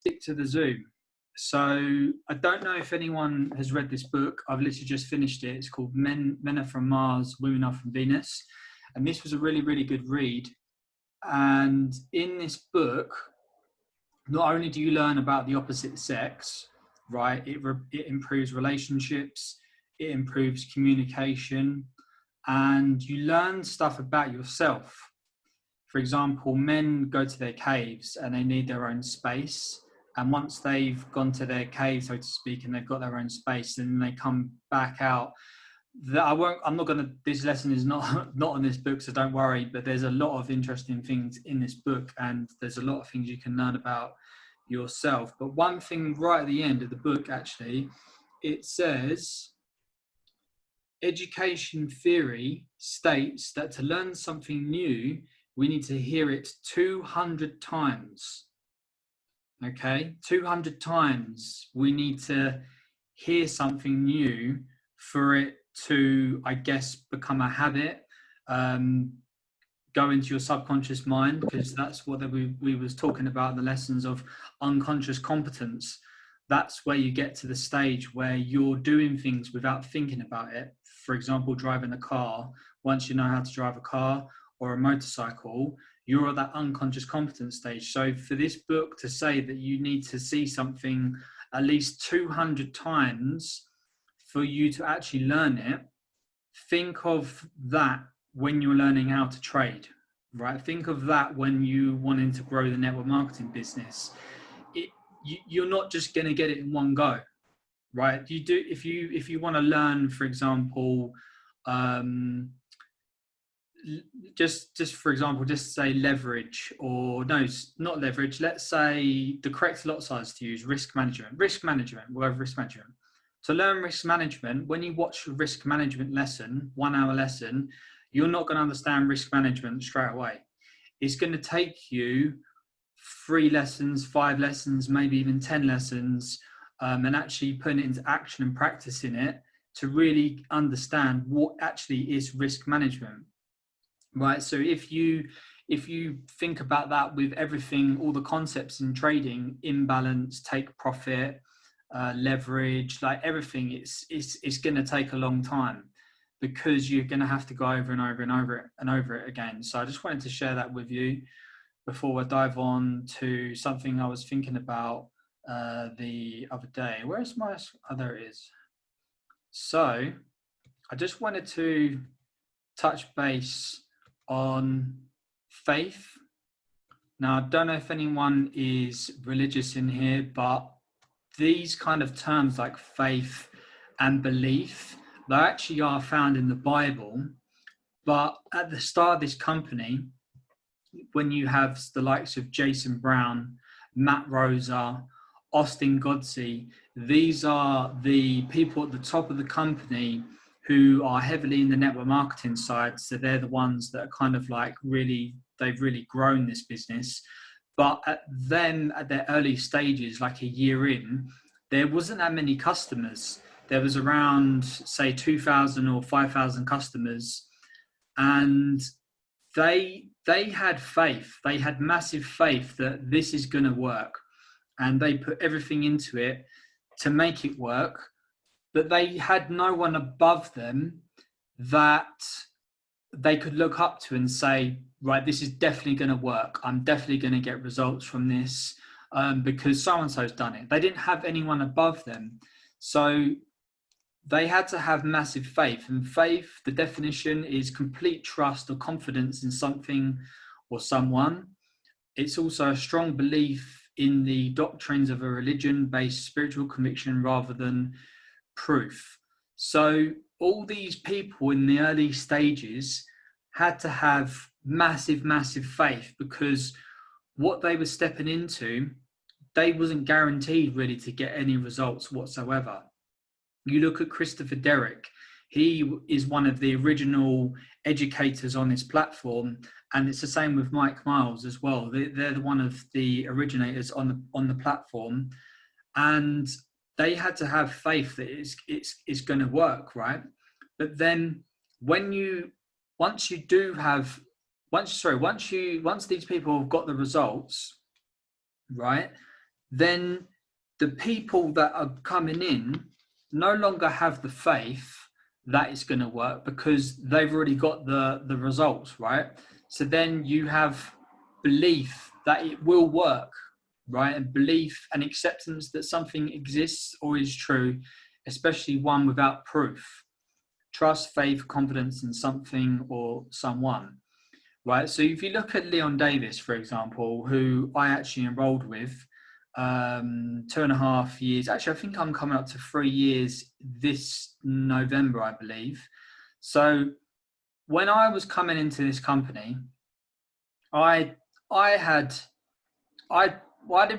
stick to the Zoom. So I don't know if anyone has read this book. I've literally just finished it. It's called Men Are from Mars, Women Are from Venus. And this was a really, really good read. And in this book, not only do you learn about the opposite sex, right? It improves relationships, it improves communication, and you learn stuff about yourself. For example, men go to their caves and they need their own space. And once they've gone to their cave, so to speak, and they've got their own space, then they come back out. This lesson is not on this book, so don't worry, but there's a lot of interesting things in this book, and there's a lot of things you can learn about yourself. But one thing right at the end of the book, actually, it says, education theory states that to learn something new, we need to hear it 200 times. Okay, 200 times we need to hear something new for it to, I guess, become a habit, go into your subconscious mind, because that's what we was talking about in the lessons of unconscious competence. That's where you get to the stage where you're doing things without thinking about it. For example, driving a car. Once you know how to drive a car or a motorcycle, you're at that unconscious competence stage. So for this book to say that you need to see something at least 200 times for you to actually learn it, think of that when you're learning how to trade, right? Think of that when you wanting to grow the network marketing business. You're not just going to get it in one go, right? You do, if you want to learn, for example, just for example, just say leverage, or no, not leverage. Let's say the correct lot size to use, risk management. We'll have risk management. To learn risk management, when you watch a risk management lesson, 1 hour lesson, you're not going to understand risk management straight away. It's going to take you 3 lessons, 5 lessons, maybe even 10 lessons, and actually putting it into action and practicing it to really understand what actually is risk management. Right, so if you think about that with everything, all the concepts in trading, imbalance, take profit, leverage, like everything, it's going to take a long time, because you're going to have to go over and over and over it again. So I just wanted to share that with you before I dive on to something I was thinking about the other day. Where's my? Oh, there it is. So I just wanted to touch base on faith. Now, I don't know if anyone is religious in here, but these kind of terms like faith and belief, they actually are found in the Bible. But at the start of this company, when you have the likes of Jason Brown, Matt Rosa, Austin Godsey, these are the people at the top of the company who are heavily in the network marketing side. So they're the ones that are kind of like they've really grown this business. But at their early stages, like a year in, there wasn't that many customers. There was around, say, 2,000 or 5,000 customers. And they had faith. They had massive faith that this is going to work. And they put everything into it to make it work. But they had no one above them that they could look up to and say, right, this is definitely going to work. I'm definitely going to get results from this because so-and-so's done it. They didn't have anyone above them. So they had to have massive faith. And faith, the definition is complete trust or confidence in something or someone. It's also a strong belief in the doctrines of a religion-based spiritual conviction rather than proof. So all these people in the early stages had to have massive faith, because what they were stepping into, they wasn't guaranteed really to get any results whatsoever. You look at Christopher Derrick, he is one of the original educators on this platform, and it's the same with Mike Miles as well. They're one of the originators on the platform, and they had to have faith that it's going to work, right? But then once these people have got the results, right, then the people that are coming in no longer have the faith that it's going to work because they've already got the results, right? So then you have belief that it will work, right? And belief and acceptance that something exists or is true, especially one without proof. Trust, faith, confidence in something or someone, right? So if you look at Leon Davis, for example, who I actually enrolled with 2.5 years, actually, I think I'm coming up to 3 years this November, I believe. So when I was coming into this company, I didn't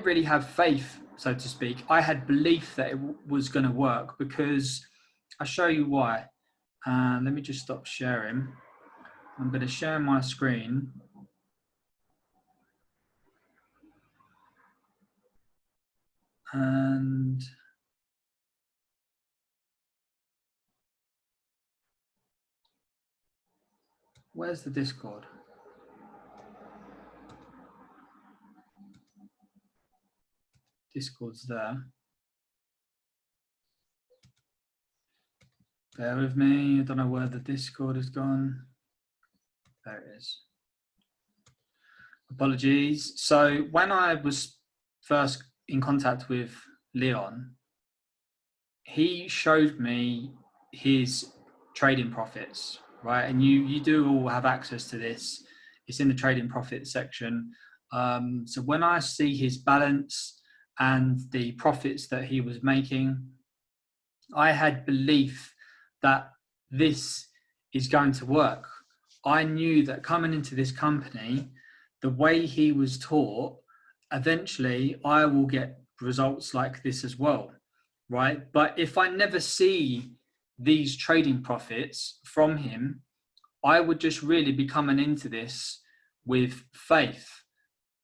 really have faith, so to speak. I had belief that it was going to work because I'll show you why. Let me just stop sharing. I'm going to share my screen. And where's the Discord? Discord's there. Bear with me. I don't know where the Discord has gone. There it is. Apologies. So when I was first in contact with Leon, he showed me his trading profits, right? And you do all have access to this. It's in the trading profits section. So when I see his balance and the profits that he was making, I had belief that this is going to work. I knew that coming into this company, the way he was taught, eventually I will get results like this as well, right? But if I never see these trading profits from him, I would just really be coming into this with faith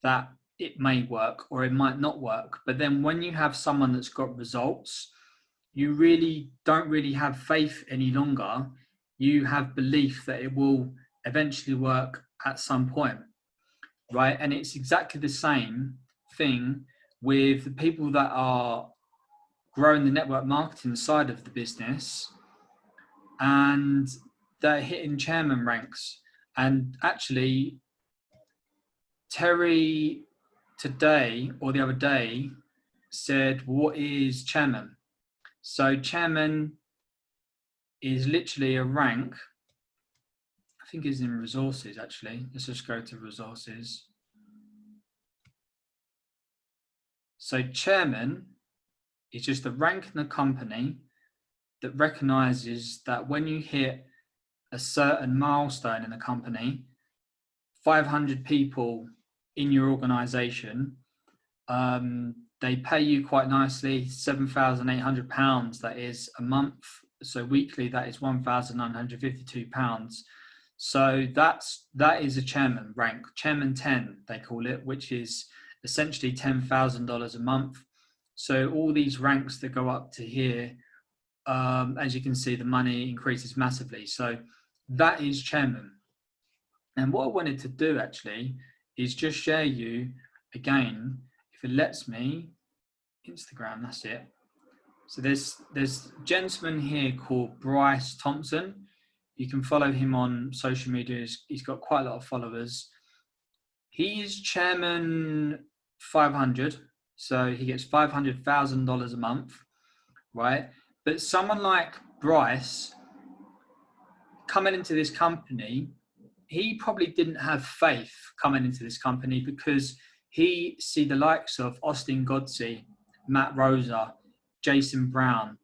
that it may work or it might not work. But then when you have someone that's got results, you really don't really have faith any longer. You have belief that it will eventually work at some point, right? And it's exactly the same thing with the people that are growing the network marketing side of the business and they're hitting chairman ranks. And actually, Terry today or the other day said, what is chairman? So chairman is literally a rank. I think it's in resources, actually. Let's just go to resources. So chairman is just a rank in the company that recognizes that when you hit a certain milestone in the company, 500 people in your organization, they pay you quite nicely, £7,800, that is a month. So weekly, that is £1,952. So that is a chairman rank, chairman 10, they call it, which is essentially $10,000 a month. So all these ranks that go up to here, as you can see, the money increases massively. So that is chairman. And what I wanted to do actually is just share you again, if it lets me, Instagram, that's it. So there's a gentleman here called Bryce Thompson. You can follow him on social media. He's got quite a lot of followers. He's chairman 500. So he gets $500,000 a month, right? But someone like Bryce coming into this company, he probably didn't have faith coming into this company because he see the likes of Austin Godsey, Matt Rosa, Jason Brown,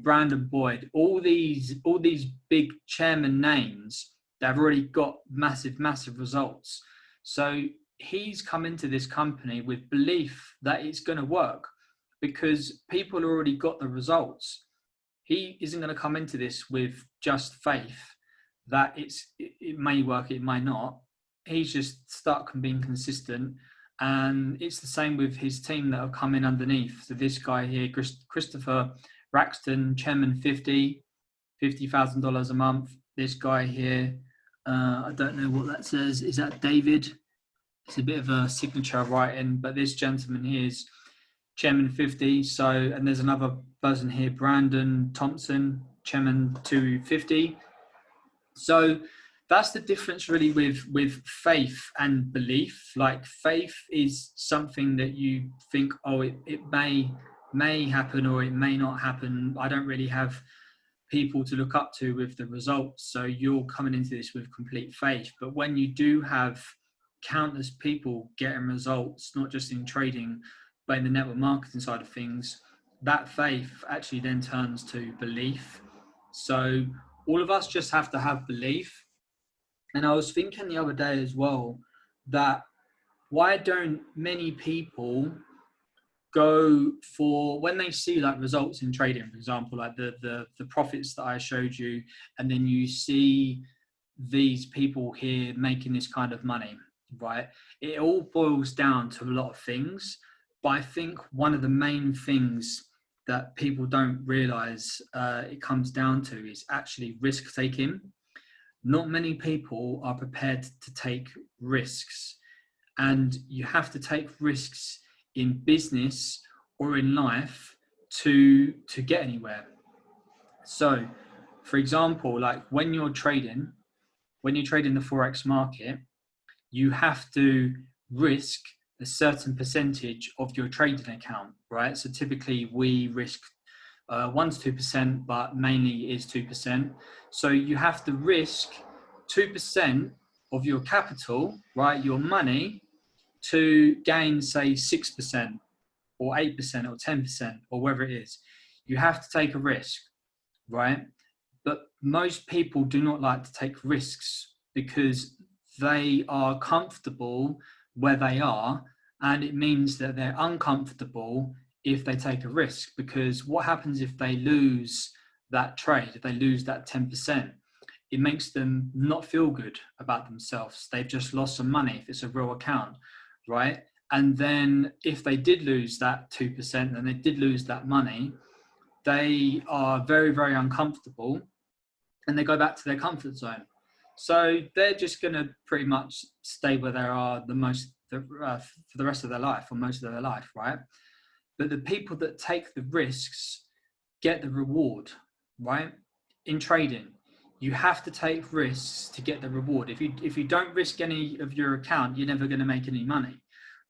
Brandon Boyd, all these big chairman names that have already got massive results. So he's come into this company with belief that it's going to work because people already got the results. He isn't going to come into this with just faith that it may work, it may not. He's just stuck and being consistent. And it's the same with his team that have come in underneath. So this guy here, Christopher Braxton, chairman, $50,000 a month. This guy here, I don't know what that says. Is that David? It's a bit of a signature writing, but this gentleman here is Chairman 50. So, and there's another person here, Brandon Thompson, Chairman 250. So that's the difference really with faith and belief. Like faith is something that you think, oh, it may happen or it may not happen. I don't really have people to look up to with the results. So you're coming into this with complete faith. But when you do have countless people getting results, not just in trading, but in the network marketing side of things, that faith actually then turns to belief. So all of us just have to have belief. And I was thinking the other day as well that why don't many people go for, when they see like results in trading, for example, like the profits that I showed you, and then you see these people here making this kind of money, right? It all boils down to a lot of things, but I think one of the main things that people don't realize it comes down to is actually risk taking. Not many people are prepared to take risks, and you have to take risks in business or in life to get anywhere. So for example, like when you're trading the forex market, you have to risk a certain percentage of your trading account, right? So typically we risk 1 to 2%, but mainly is 2%. So you have to risk 2% of your capital, right, your money, to gain say 6% or 8% or 10% or whatever it is. You have to take a risk, right? But most people do not like to take risks because they are comfortable where they are, and it means that they're uncomfortable if they take a risk, because what happens if they lose that trade, if they lose that 10%? It makes them not feel good about themselves. They've just lost some money if it's a real account, right? And then if they did lose that 2% and they did lose that money, they are very, very uncomfortable and they go back to their comfort zone. So they're just going to pretty much stay where they are for the rest of their life, or most of their life, right? But the people that take the risks get the reward, right? In trading, you have to take risks to get the reward. If you don't risk any of your account, you're never going to make any money,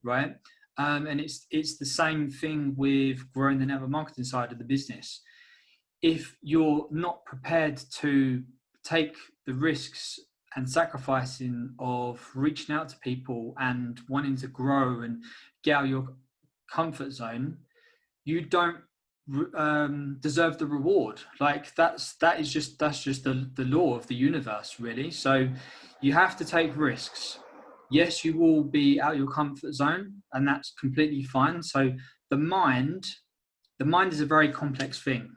right? And it's the same thing with growing the network marketing side of the business. If you're not prepared to take the risks and sacrificing of reaching out to people and wanting to grow and get out of your comfort zone, you don't deserve the reward. Like that's just the law of the universe, really. So you have to take risks. Yes, you will be out of your comfort zone, and that's completely fine. So the mind is a very complex thing,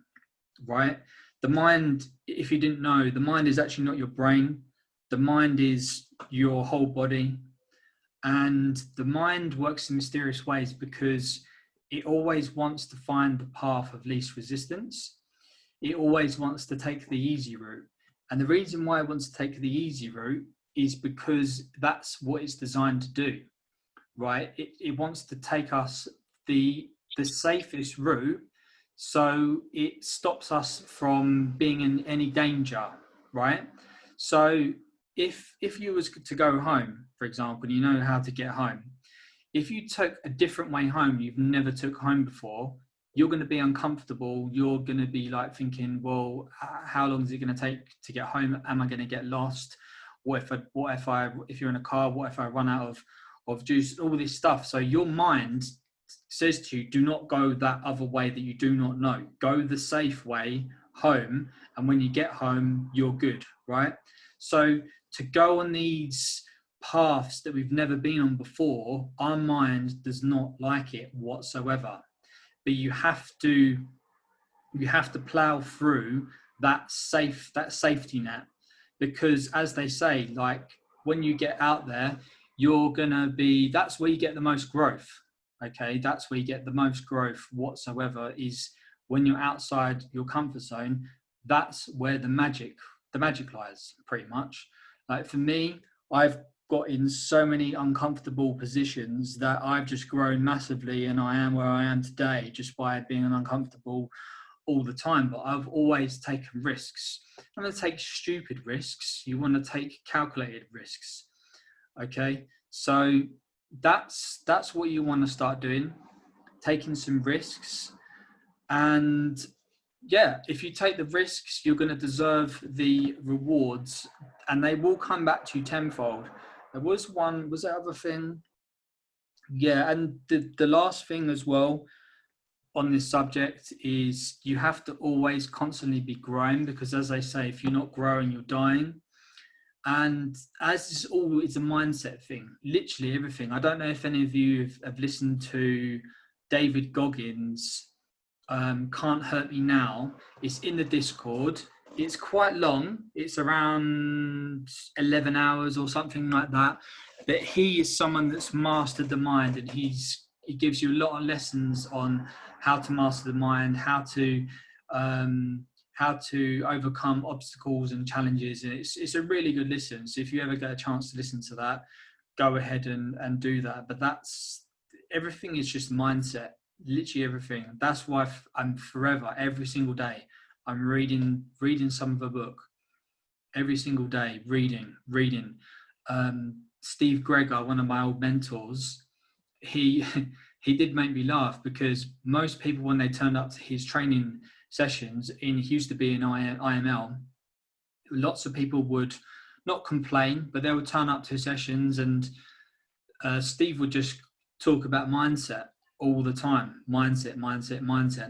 right? The mind, if you didn't know, the mind is actually not your brain. The mind is your whole body. And the mind works in mysterious ways because it always wants to find the path of least resistance. It always wants to take the easy route. And the reason why it wants to take the easy route is because that's what it's designed to do, right? It wants to take us the safest route, so it stops us from being in any danger, right? So if you was to go home, for example, you know how to get home. If you took a different way home, you've never took home before, you're going to be uncomfortable. You're going to be like thinking, well, how long is it going to take to get home? Am I going to get lost? If you're in a car, what if I run out of juice? All this stuff. So your mind says to you, do not go that other way that you do not know. Go the safe way home. And when you get home, you're good, right? So to go on these paths that we've never been on before, our mind does not like it whatsoever. But you have to plow through that safety net, because as they say, like when you get out there, that's where you get the most growth. Okay, that's where you get the most growth whatsoever, is when you're outside your comfort zone. That's where the magic lies, pretty much. Like for me, I've got in so many uncomfortable positions that I've just grown massively, and I am where I am today just by being uncomfortable all the time. But I've always taken risks. I'm going to take stupid risks. You want to take calculated risks. Okay, so that's what you want to start doing, taking some risks. And yeah, if you take the risks, you're going to deserve the rewards, and they will come back to you tenfold. There was that other thing? Yeah, and the last thing as well on this subject is you have to always constantly be growing, because as they say, if you're not growing, you're dying. And as it's all, it's a mindset thing, literally everything. I don't know if any of you have listened to David Goggins' Can't Hurt Me Now. It's in the Discord. It's quite long. It's around 11 hours or something like that. But he is someone that's mastered the mind, and he gives you a lot of lessons on how to master the mind, how to overcome obstacles and challenges. And it's a really good listen. So if you ever get a chance to listen to that, go ahead and do that. But that's, everything is just mindset, literally everything. That's why I'm forever, every single day, I'm reading some of a book every single day, reading. Steve Gregor, one of my old mentors, he he did make me laugh, because most people, when they turned up to his training sessions, he used to be in IML, lots of people would not complain, but they would turn up to his sessions, and Steve would just talk about mindset all the time. Mindset,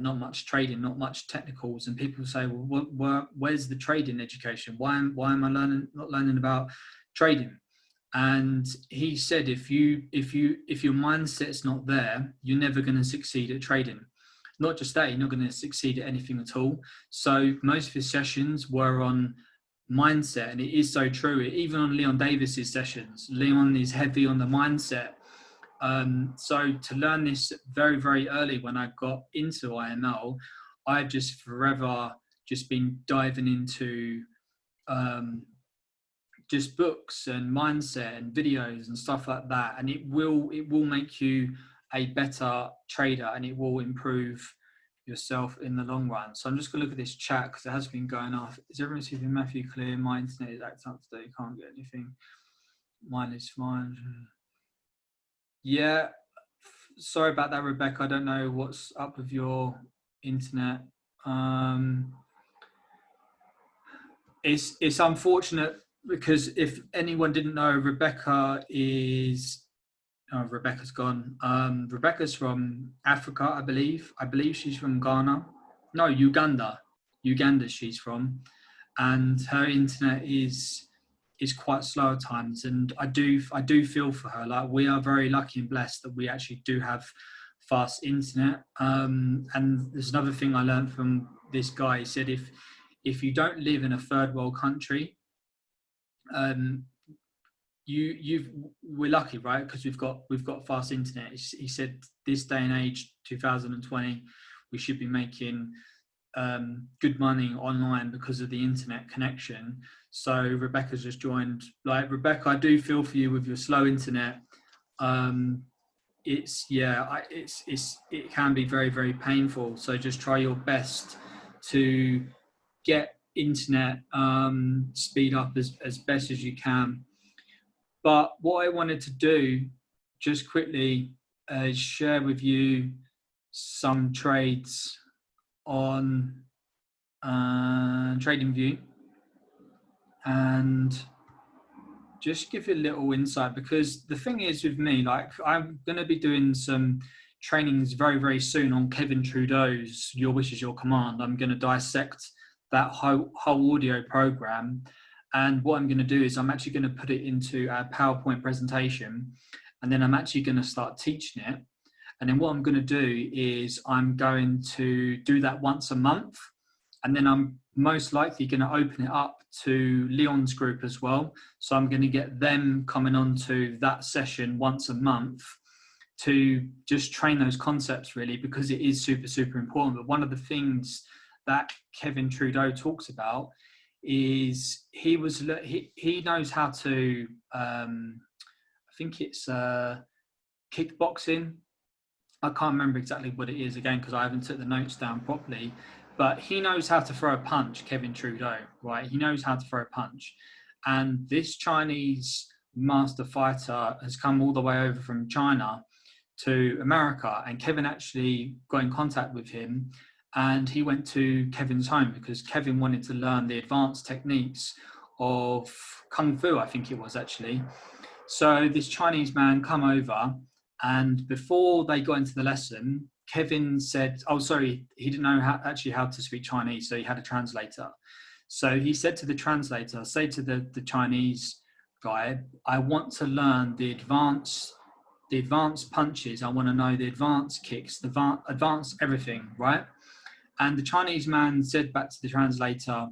not much trading, not much technicals. And people say, well, where's the trading education? Why am I not learning about trading? And he said, if your mindset's not there, you're never going to succeed at trading. Not just that, you're not going to succeed at anything at all. So most of his sessions were on mindset, and it is so true. Even on Leon Davis's sessions, Leon is heavy on the mindset. So to learn this very, very early when I got into IML, I've just forever just been diving into just books and mindset and videos and stuff like that. And it will make you a better trader, and it will improve yourself in the long run. So I'm just going to look at this chat, because it has been going off. Is everyone receiving Matthew clear? My internet is acting up today. Can't get anything. Mine is fine. Yeah. Sorry about that, Rebecca. I don't know what's up with your internet. It's unfortunate, because if anyone didn't know, Rebecca's gone. Rebecca's from Africa, I believe. I believe she's from Ghana. No, Uganda. Uganda she's from. And her internet is quite slow at times. And I do feel for her. Like, we are very lucky and blessed that we actually do have fast internet. And there's another thing I learned from this guy. He said, if you don't live in a third world country, we're lucky, right? Because we've got fast internet. He said this day and age, 2020, we should be making good money online because of the internet connection. So Rebecca's just joined. Like, Rebecca, I do feel for you with your slow internet. It can be very, very painful. So just try your best to get internet speed up as best as you can. But what I wanted to do just quickly is share with you some trades on TradingView, and just give you a little insight, because the thing is with me, like, I'm going to be doing some trainings very, very soon on Kevin Trudeau's Your Wish is Your Command. I'm going to dissect that whole audio program. And what I'm going to do is I'm actually going to put it into a PowerPoint presentation, and then I'm actually going to start teaching it. And then what I'm going to do is I'm going to do that once a month. And then I'm most likely going to open it up to Leon's group as well. So I'm going to get them coming on to that session once a month to just train those concepts, really, because it is super, super important. But one of the things that Kevin Trudeau talks about is he knows how to think it's kickboxing. I can't remember exactly what it is again because I haven't took the notes down properly. But he knows how to throw a punch, Kevin Trudeau, right? He knows how to throw a punch. And this Chinese master fighter has come all the way over from China to America. And Kevin actually got in contact with him, and he went to Kevin's home because Kevin wanted to learn the advanced techniques of Kung Fu, I think it was actually. So this Chinese man come over, and before they got into the lesson, Kevin said, oh, sorry, he didn't know how to speak Chinese, so he had a translator. So he said to the translator, say to the Chinese guy, I want to learn the advanced punches. I want to know the advanced kicks, the advanced everything, right? And the Chinese man said back to the translator,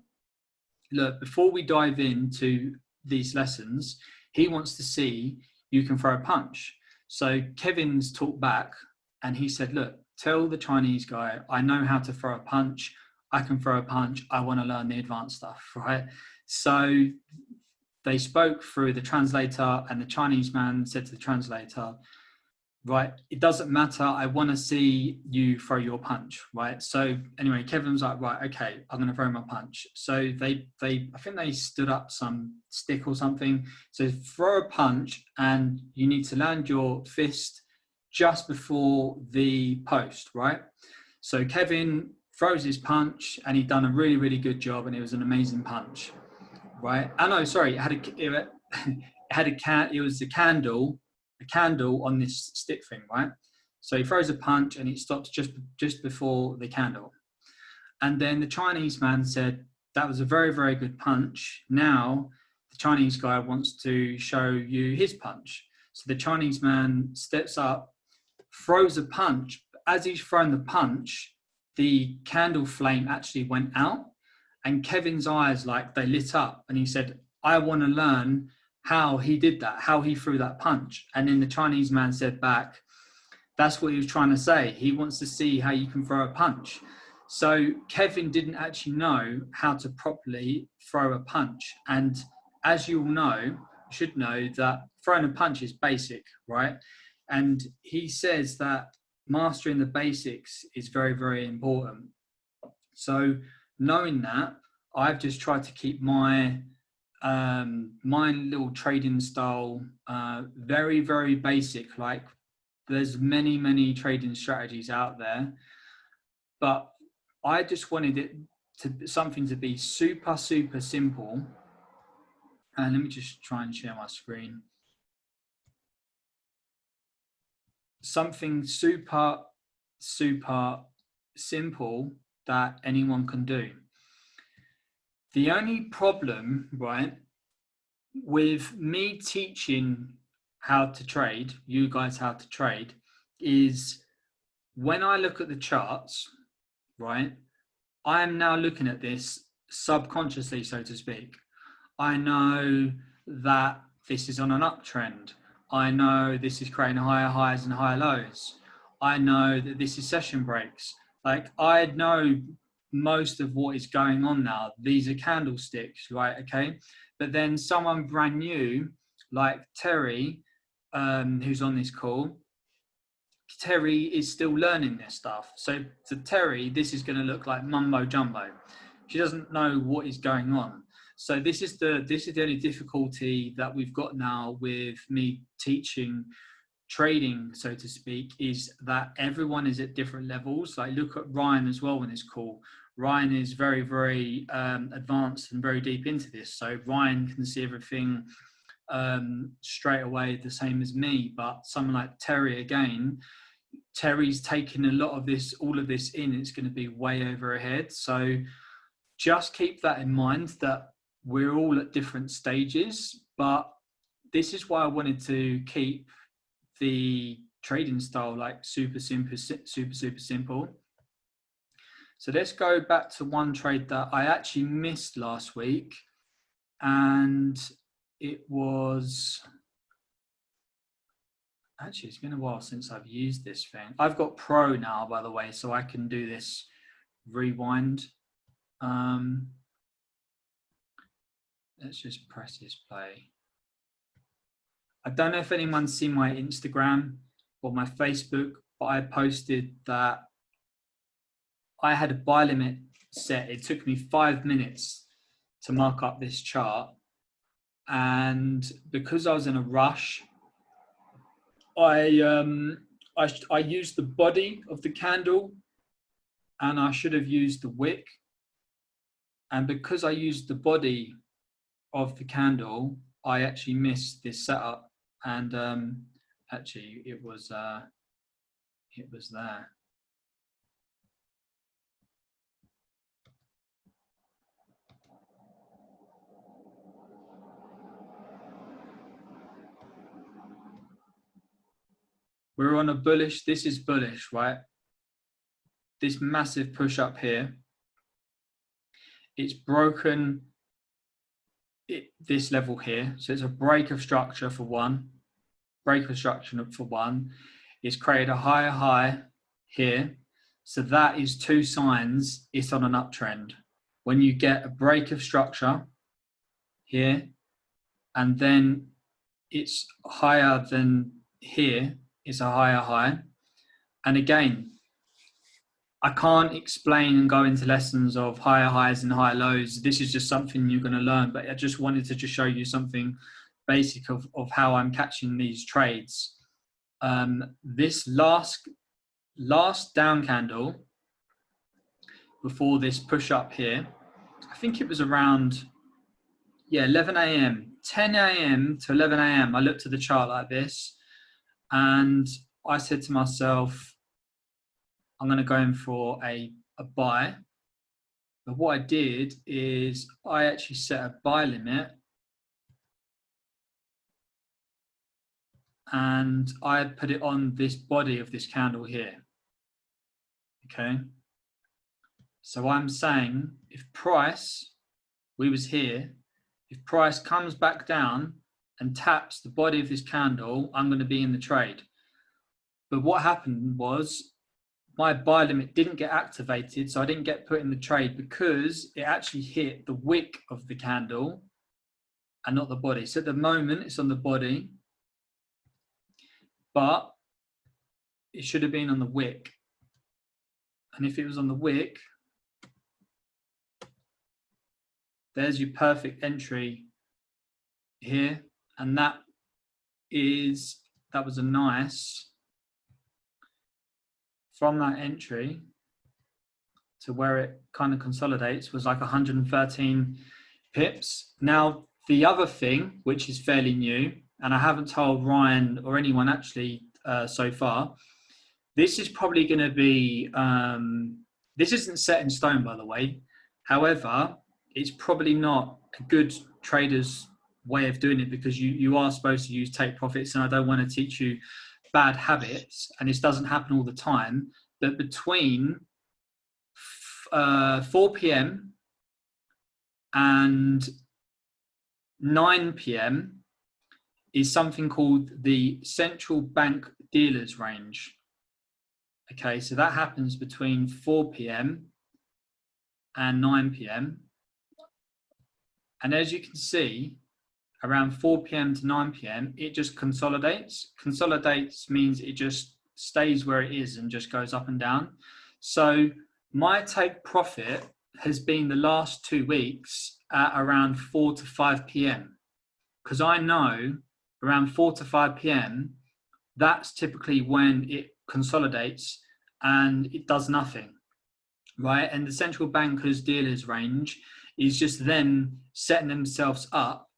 look, before we dive into these lessons, he wants to see you can throw a punch. So Kevin's talked back and he said, look, tell the Chinese guy, I know how to throw a punch. I can throw a punch. I want to learn the advanced stuff, right? So they spoke through the translator, and the Chinese man said to the translator, right, it doesn't matter. I want to see you throw your punch, right? So anyway, Kevin was like, right, okay, I'm going to throw my punch. So I think they stood up some stick or something. So throw a punch, and you need to land your fist just before the post, right? So Kevin throws his punch, and he'd done a really, really good job, and it was an amazing punch, right? Oh no, sorry, it was a candle on this stick thing, right? So he throws a punch and it stops just before the candle. And then the Chinese man said, that was a very, very good punch. Now the Chinese guy wants to show you his punch. So the Chinese man steps up, throws a punch. As he's thrown the punch, the candle flame actually went out, and Kevin's eyes, like, they lit up, and he said, I want to learn how he did that, how he threw that punch. And then the Chinese man said back, that's what he was trying to say. He wants to see how you can throw a punch. So Kevin didn't actually know how to properly throw a punch. And as you all know, you should know that throwing a punch is basic, right? And he says that mastering the basics is very, very important. So knowing that, I've just tried to keep my little trading style very, very basic. Like, there's many trading strategies out there, but I just wanted it to something to be super simple. And let me just try and share my screen. Something super simple that anyone can do. The only problem, right, with me teaching how to trade, you guys how to trade, is when I look at the charts, right, I am now looking at this subconsciously, so to speak. I know that this is on an uptrend. I know this is creating higher highs and higher lows. I know that this is session breaks. Like, I know most of what is going on now. These are candlesticks, right? Okay. But then someone brand new, like Terry, who's on this call, Terry is still learning this stuff. So to Terry, this is going to look like mumbo jumbo. She doesn't know what is going on. So this is the only difficulty that we've got now with me teaching trading, so to speak, is that everyone is at different levels. Like, look at Ryan as well in this call. Ryan is very, very advanced and very deep into this. So Ryan can see everything straight away the same as me. But someone like Terry, again, Terry's taking all of this in. It's going to be way over her head. So just keep that in mind, that we're all at different stages. But this is why I wanted to keep the trading style like super simple. So let's go back to one trade that I actually missed last week, and it was actually, it's been a while since I've used this thing. I've got Pro now, by the way, so I can do this rewind. Let's just press this play. I don't know if anyone's seen my Instagram or my Facebook, but I posted that I had a buy limit set. It took me 5 minutes to mark up this chart. And because I was in a rush, I used the body of the candle and I should have used the wick. And because I used the body of the candle, I actually missed this setup. And actually it was there. We're on a bullish, this is bullish, right? This massive push up here, it's broken this level here. So it's a break of structure for one, It's created a higher high here. So that is two signs it's on an uptrend. When you get a break of structure here, and then it's higher than here, it's a higher high. And again, I can't explain and go into lessons of higher highs and higher lows. This is just something you're going to learn, but I just wanted to just show you something basic of how I'm catching these trades. This last down candle before this push up here, I think it was around 11 a.m. 10 a.m. to 11 a.m. I looked at the chart like this and I said to myself, I'm going to go in for a buy. But what I did is I actually set a buy limit and I put it on this body of this candle here. Okay. So I'm saying if price, we was here, if price comes back down and taps the body of this candle, I'm going to be in the trade. But what happened was my buy limit didn't get activated, so I didn't get put in the trade because it actually hit the wick of the candle and not the body. So at the moment it's on the body, but it should have been on the wick. And if it was on the wick, there's your perfect entry here. And that was a nice, from that entry to where it kind of consolidates was like 113 pips. Now, the other thing, which is fairly new, and I haven't told Ryan or anyone actually so far, this is probably going to be, this isn't set in stone, by the way. However, it's probably not a good trader's way of doing it because you are supposed to use take profits, and I don't want to teach you bad habits, and this doesn't happen all the time, but between 4 p.m. and 9 p.m. is something called the central bank dealers range. Okay, so that happens between 4 p.m. and 9 p.m. And as you can see, around 4 p.m. to 9 p.m., it just consolidates. Consolidates means it just stays where it is and just goes up and down. So my take profit has been the last 2 weeks at around 4 to 5 p.m. because I know around 4 to 5 p.m., that's typically when it consolidates and it does nothing, right? And the central bankers dealers range is just them setting themselves up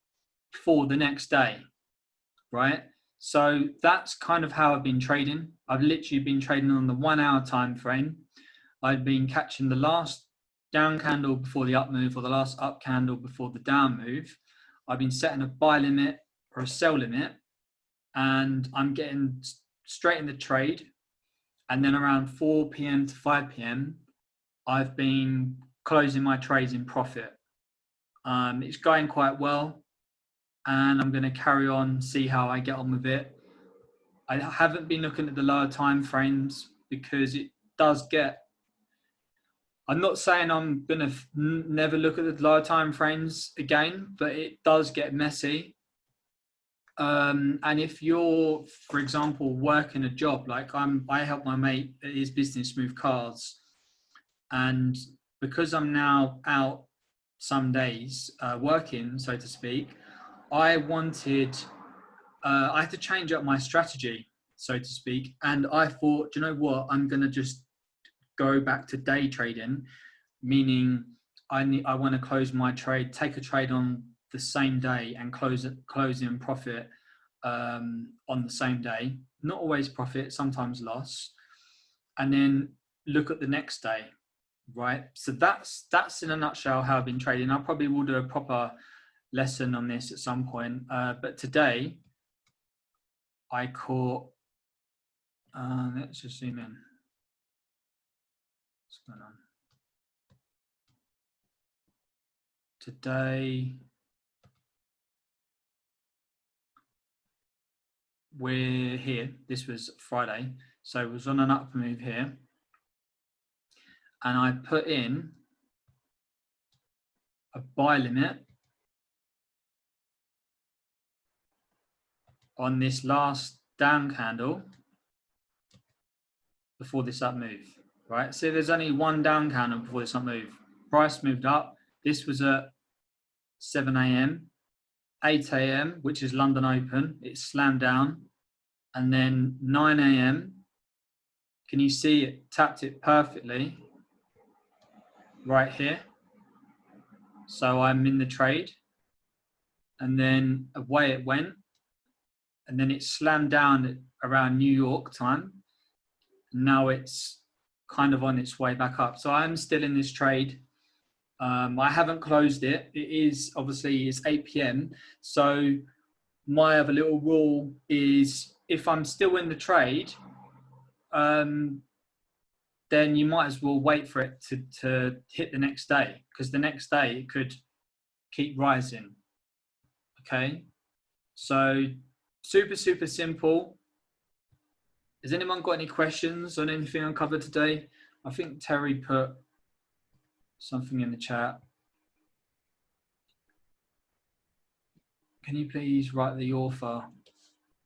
for the next day, right? So that's kind of how I've been trading. I've literally been trading on the 1 hour time frame. I've been catching the last down candle before the up move or the last up candle before the down move. I've been setting a buy limit or a sell limit, and I'm getting straight in the trade. And then around 4 p.m. to 5 p.m., I've been closing my trades in profit. It's going quite well, and I'm going to carry on, see how I get on with it. I haven't been looking at the lower time frames because it does get, I'm not saying I'm going to never look at the lower time frames again, but it does get messy. And if you're, for example, working a job, like I help my mate at his business move cars, and because I'm now out some days working, so to speak, I wanted, I had to change up my strategy, so to speak. And I thought, do you know what? I'm going to just go back to day trading, meaning I want to close my trade, take a trade on the same day and close in profit on the same day. Not always profit, sometimes loss, and then look at the next day, right? So that's in a nutshell how I've been trading. I probably will do a proper lesson on this at some point, but today I caught. Let's just zoom in. What's going on today? We're here. This was Friday, so it was on an up move here, and I put in a buy limit on this last down candle before this up move, right? So there's only one down candle before this up move. Price moved up. This was at 7 a.m., 8 a.m., which is London Open. It slammed down, and then 9 a.m. Can you see it tapped it perfectly right here? So I'm in the trade, and then away it went, and then it slammed down around New York time. Now it's kind of on its way back up. So I'm still in this trade. I haven't closed it. It is obviously it's 8 p.m. So my other little rule is if I'm still in the trade, then you might as well wait for it to hit the next day, because the next day it could keep rising. Okay, so super simple. Has anyone got any questions on anything I covered today? I think Terry put something in the chat. Can you please write the author?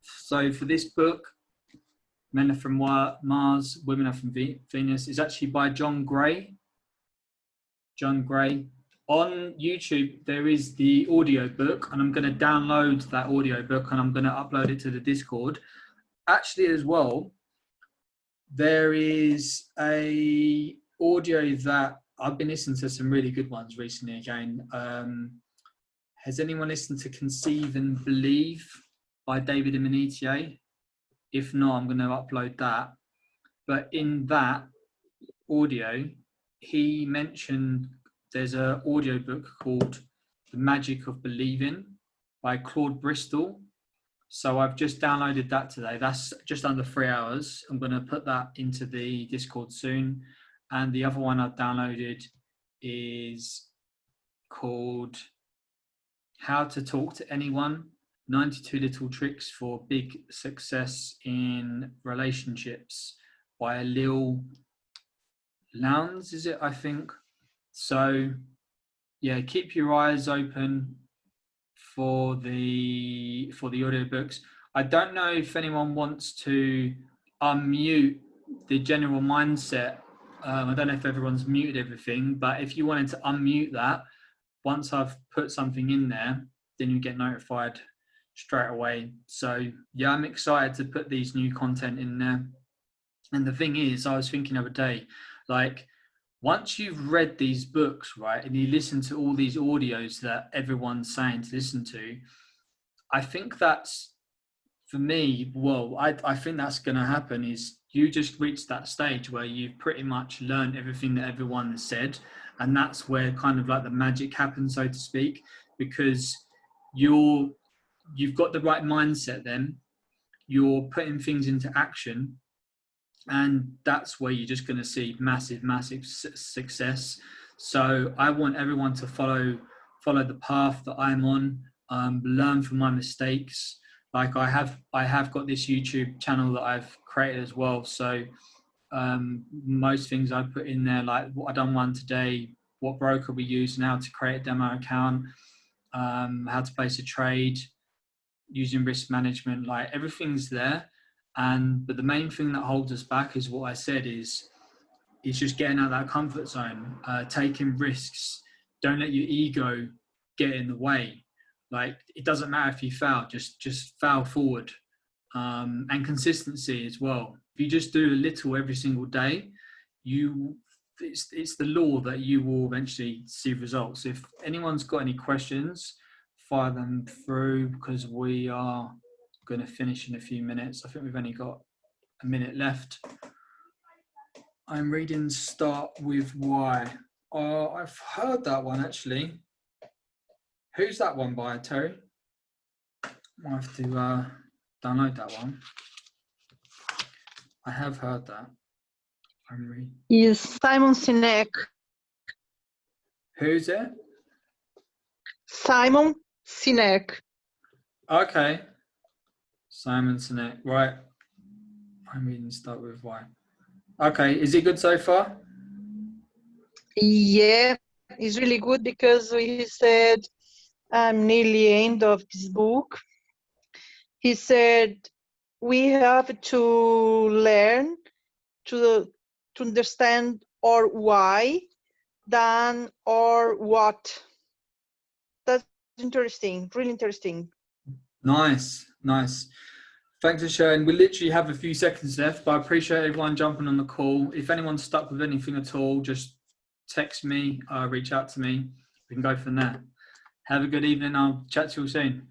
So for this book, Men Are From Mars, Women Are From Venus, is actually by John Gray. John Gray. On YouTube, there is the audio book, and I'm going to download that audio book and I'm going to upload it to the Discord. Actually, as well, there is a audio that I've been listening to some really good ones recently again. Has anyone listened to Conceive and Believe by David Imanitier? If not, I'm going to upload that. But in that audio, he mentioned there's an audio book called The Magic of Believing by Claude Bristol. So I've just downloaded that today. That's just under 3 hours. I'm going to put that into the Discord soon. And the other one I've downloaded is called How to Talk to Anyone, 92 Little Tricks for Big Success in Relationships by Lil Lowndes, is it, I think? So, yeah, keep your eyes open for the audiobooks. I don't know if anyone wants to unmute the general mindset. I don't know if everyone's muted everything, but if you wanted to unmute that, once I've put something in there, then you get notified straight away. So yeah, I'm excited to put these new content in there. And the thing is, I was thinking the other day, like, once you've read these books, right, and you listen to all these audios that everyone's saying to listen to, I think that's, for me, well, I think that's going to happen is you just reach that stage where you've pretty much learned everything that everyone has said. And that's where kind of like the magic happens, so to speak, because you've got the right mindset then, you're putting things into action, and that's where you're just going to see massive success. So I want everyone to follow the path that I'm on, learn from my mistakes. Like I have got this YouTube channel that I've created as well. So most things I put in there, like what I done one today, what broker we use, and how to create a demo account, how to place a trade, using risk management, like everything's there. But the main thing that holds us back is what I said is just getting out of that comfort zone, taking risks. Don't let your ego get in the way. Like, it doesn't matter if you fail, just fail forward. And consistency as well. If you just do a little every single day, it's the law that you will eventually see results. If anyone's got any questions, fire them through, because we are going to finish in a few minutes. I think we've only got a minute left. I'm reading Start With Why. Oh, I've heard that one actually. Who's that one by, Terry? I have to download that one. I have heard that. Is Simon Sinek. Who's it? Simon Sinek. Okay. Simon Sinek. Right. I'm reading Start With Why. Okay. Is it good so far? Yeah, it's really good because he said, I'm nearly end of this book. He said, we have to learn to understand our why than our what. That's interesting, really interesting. Nice. Thanks for sharing. We literally have a few seconds left, but I appreciate everyone jumping on the call. If anyone's stuck with anything at all, just text me, reach out to me. We can go from there. Have a good evening. I'll chat to you all soon.